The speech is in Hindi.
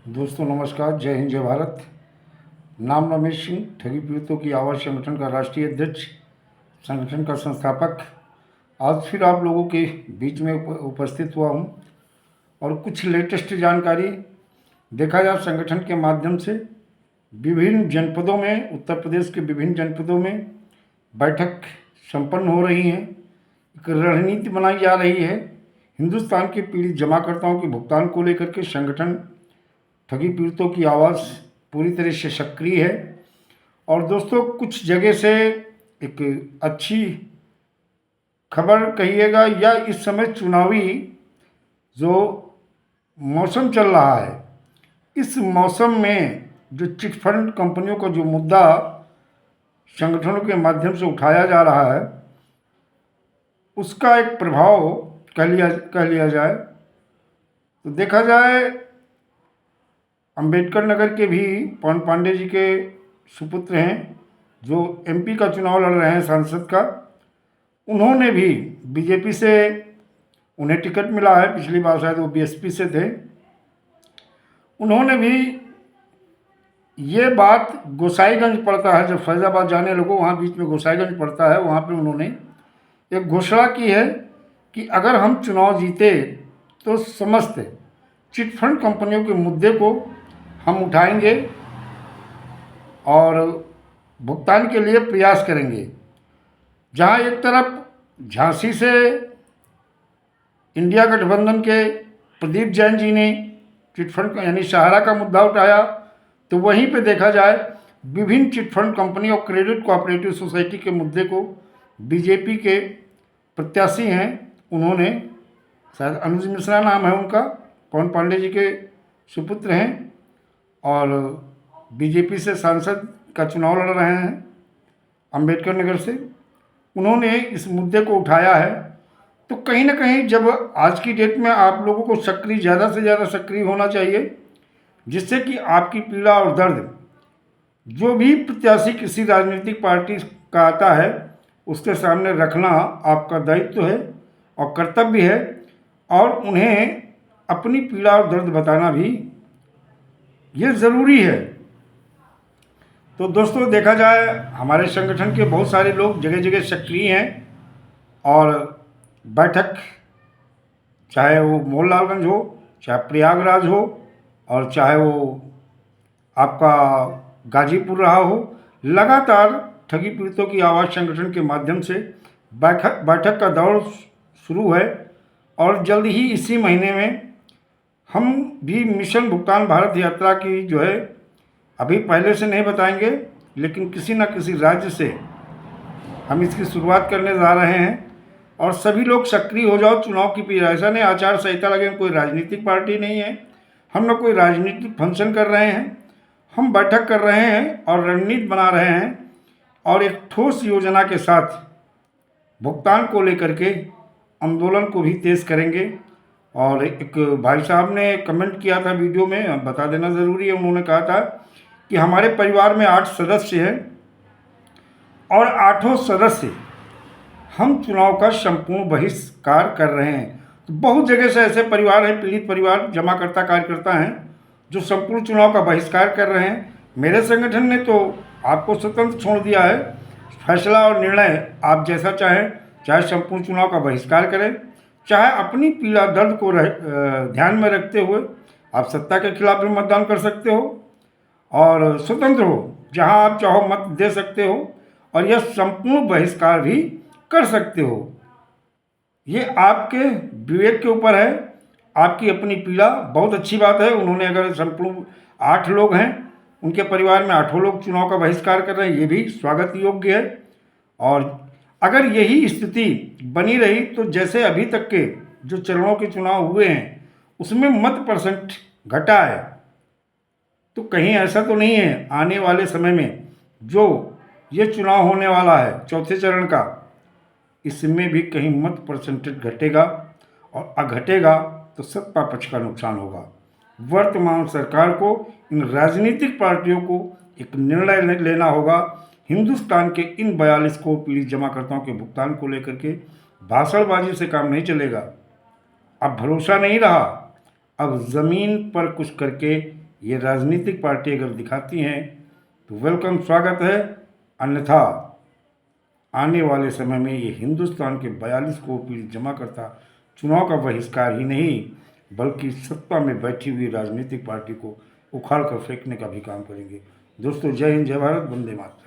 दोस्तों नमस्कार, जय हिंद, जय भारत। नाम रमेश सिंह, ठगी पीड़ितों की आवाज़ संगठन का राष्ट्रीय अध्यक्ष, संगठन का संस्थापक। आज फिर आप लोगों के बीच में उपस्थित हुआ हूँ और कुछ लेटेस्ट जानकारी देखा जाए संगठन के माध्यम से विभिन्न जनपदों में, उत्तर प्रदेश के विभिन्न जनपदों में बैठक संपन्न हो रही हैं। एक रणनीति बनाई जा रही है। हिंदुस्तान के पीड़ित जमाकर्ताओं के भुगतान को लेकर के संगठन ठगी पीड़ितों की आवाज़ पूरी तरह से सक्रिय है। और दोस्तों, कुछ जगह से एक अच्छी खबर कहिएगा या इस समय चुनावी जो मौसम चल रहा है, इस मौसम में जो चिट फंड कंपनियों का जो मुद्दा संगठनों के माध्यम से उठाया जा रहा है, उसका एक प्रभाव कह लिया जाए तो देखा जाए अंबेडकर नगर के भी पवन पांडे जी के सुपुत्र हैं, जो एमपी का चुनाव लड़ रहे हैं सांसद का। उन्होंने भी बीजेपी से, उन्हें टिकट मिला है, पिछली बार शायद वो बीएसपी से थे। उन्होंने भी ये बात, गोसाईगंज पड़ता है, जब फैज़ाबाद जाने लगो वहाँ बीच में गोसाईगंज पड़ता है, वहाँ पे उन्होंने एक घोषणा की है कि अगर हम चुनाव जीते तो समस्त चिट फंड कंपनियों के मुद्दे को हम उठाएंगे और भुगतान के लिए प्रयास करेंगे। जहां एक तरफ झांसी से इंडिया गठबंधन के प्रदीप जैन जी ने चिट फंड यानी सहारा का मुद्दा उठाया, तो वहीं पे देखा जाए विभिन्न चिट फंड कंपनी और क्रेडिट कोऑपरेटिव सोसाइटी के मुद्दे को बीजेपी के प्रत्याशी हैं, उन्होंने, शायद अनुज मिश्रा नाम है उनका, पवन पांडे जी के सुपुत्र हैं और बीजेपी से सांसद का चुनाव लड़ रहे हैं अंबेडकर नगर से। उन्होंने इस मुद्दे को उठाया है। तो कहीं ना कहीं जब आज की डेट में आप लोगों को सक्रिय, ज़्यादा से ज़्यादा सक्रिय होना चाहिए, जिससे कि आपकी पीड़ा और दर्द, जो भी प्रत्याशी किसी राजनीतिक पार्टी का आता है, उसके सामने रखना आपका दायित्व है और कर्तव्य है, और उन्हें अपनी पीड़ा और दर्द बताना भी ये ज़रूरी है। तो दोस्तों, देखा जाए हमारे संगठन के बहुत सारे लोग जगह जगह सक्रिय हैं और बैठक, चाहे वो मोहनलालगंज हो, चाहे प्रयागराज हो, और चाहे वो आपका गाजीपुर रहा हो, लगातार ठगी पीड़ितों की आवाज़ संगठन के माध्यम से बैठक का दौर शुरू है। और जल्द ही इसी महीने में हम भी मिशन भुगतान भारत यात्रा की जो है, अभी पहले से नहीं बताएंगे, लेकिन किसी न किसी राज्य से हम इसकी शुरुआत करने जा रहे हैं। और सभी लोग सक्रिय हो जाओ चुनाव की पीड़ा। ऐसा नहीं आचार संहिता लगे, कोई राजनीतिक पार्टी नहीं है, हम लोग कोई राजनीतिक फंक्शन कर रहे हैं, हम बैठक कर रहे हैं और रणनीति बना रहे हैं और एक ठोस योजना के साथ भुगतान को लेकर के आंदोलन को भी तेज़ करेंगे। और एक भाई साहब ने कमेंट किया था वीडियो में, बता देना ज़रूरी है, उन्होंने कहा था कि हमारे परिवार में 8 सदस्य हैं और 8 सदस्य हम चुनाव का संपूर्ण बहिष्कार कर रहे हैं। तो बहुत जगह से ऐसे परिवार हैं, पीड़ित परिवार, जमाकर्ता कार्यकर्ता हैं, जो संपूर्ण चुनाव का बहिष्कार कर रहे हैं। मेरे संगठन ने तो आपको स्वतंत्र छोड़ दिया है, फैसला और निर्णय आप जैसा चाहें, चाहे संपूर्ण चुनाव का बहिष्कार करें, चाहे अपनी पीड़ा दर्द को ध्यान में रखते हुए आप सत्ता के खिलाफ भी मतदान कर सकते हो और स्वतंत्र हो, जहां आप चाहो मत दे सकते हो, और यह संपूर्ण बहिष्कार भी कर सकते हो। ये आपके विवेक के ऊपर है, आपकी अपनी पीड़ा। बहुत अच्छी बात है, उन्होंने अगर संपूर्ण 8 लोग हैं, उनके परिवार में 8 लोग चुनाव का बहिष्कार कर रहे हैं, ये भी स्वागत योग्य है। और अगर यही स्थिति बनी रही तो जैसे अभी तक के जो चरणों के चुनाव हुए हैं उसमें मत परसेंट घटा है, तो कहीं ऐसा तो नहीं है आने वाले समय में जो ये चुनाव होने वाला है चौथे चरण का, इसमें भी कहीं मत परसेंटेज घटेगा, और घटेगा तो सत्ता पक्ष का नुकसान होगा। वर्तमान सरकार को, इन राजनीतिक पार्टियों को एक निर्णय लेना होगा। हिंदुस्तान के इन 42 को पीड़ित जमाकर्ताओं के भुगतान को लेकर के भाषणबाजी से काम नहीं चलेगा। अब भरोसा नहीं रहा, अब ज़मीन पर कुछ करके ये राजनीतिक पार्टी अगर दिखाती हैं तो वेलकम, स्वागत है, अन्यथा आने वाले समय में ये हिंदुस्तान के 42 करोड़ पीढ़ी जमा करता चुनाव का बहिष्कार ही नहीं बल्कि सत्ता में बैठी हुई राजनीतिक पार्टी को उखाड़ कर फेंकने का भी काम करेंगे। दोस्तों, जय हिंद, जय भारत, वंदे मातरम।